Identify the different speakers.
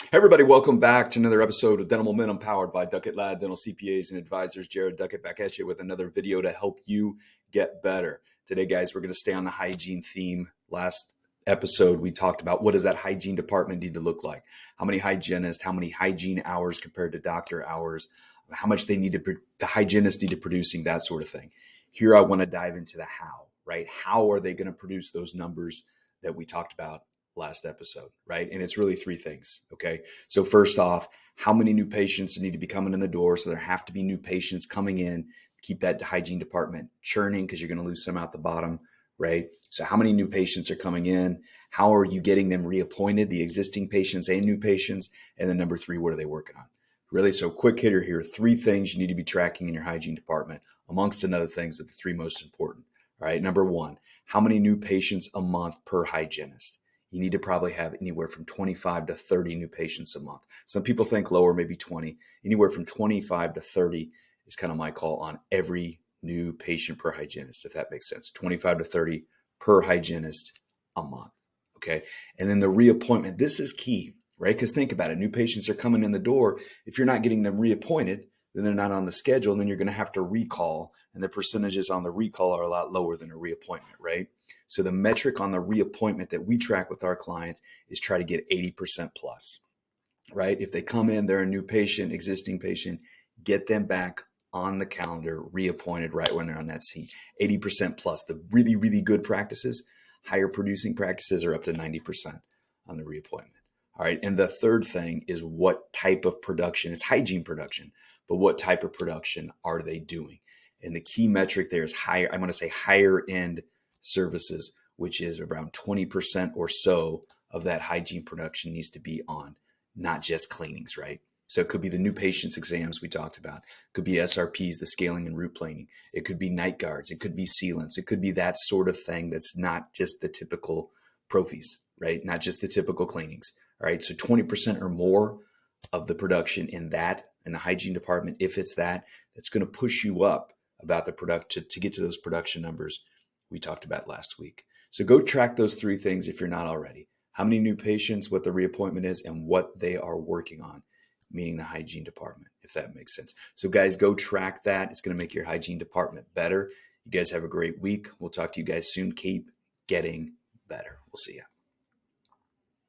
Speaker 1: Hey everybody, welcome back to another episode of Dental Momentum powered by Duckett Ladd Dental CPAs and Advisors. Jared Duckett back at you with another video to help you get better. Today, guys, we're going to stay on the hygiene theme. Last episode, we talked about what does that hygiene department need to look like? How many hygienists, how many hygiene hours compared to doctor hours, how much they need to, the hygienists need to producing, that sort of thing. Here, I want to dive into the how, right? How are they going to produce those numbers that we talked about last episode, right? And it's really three things, okay? So first off, how many new patients need to be coming in the door? So there have to be new patients coming in, keep that hygiene department churning because you're going to lose some out the bottom, right? So how many new patients are coming in? How are you getting them reappointed, the existing patients and new patients? And then number three, what are they working on? Really, so quick hitter here, three things you need to be tracking in your hygiene department, amongst another things, but the three most important. All right, number one, how many new patients a month per hygienist? You need to probably have anywhere from 25 to 30 new patients a month. Some people think lower, maybe 20. Anywhere from 25 to 30 is kind of my call on every new patient per hygienist, if that makes sense. 25 to 30 per hygienist a month, okay? And then the reappointment, this is key, right? Because think about it, new patients are coming in the door. If you're not getting them reappointed, then they're not on the schedule, and then you're going to have to recall, and the percentages on the recall are a lot lower than a reappointment, right? So the metric on the reappointment that we track with our clients is try to get 80% plus, right? If they come in, they're a new patient, existing patient, get them back on the calendar, reappointed right when they're on that seat. 80% plus. The really, really good practices, higher producing practices are up to 90% on the reappointment. All right. And the third thing is what type of production, it's hygiene production, but what type of production are they doing? And the key metric there is higher, I'm going to say higher end services, which is around 20% or so of that hygiene production needs to be on, not just cleanings, right? So it could be the new patients exams we talked about. It could be SRPs, the scaling and root planing. It could be night guards. It could be sealants. It could be that sort of thing that's not just the typical prophies, right? Not just the typical cleanings, all right? So 20% or more of the production in the hygiene department, if it's that's going to push you up about the product to get to those production numbers we talked about last week. So go track those three things if you're not already. How many new patients, what the reappointment is, and what they are working on, meaning the hygiene department, if that makes sense. So guys, go track that. It's going to make your hygiene department better. You guys have a great week. We'll talk to you guys soon. Keep getting better. We'll see you.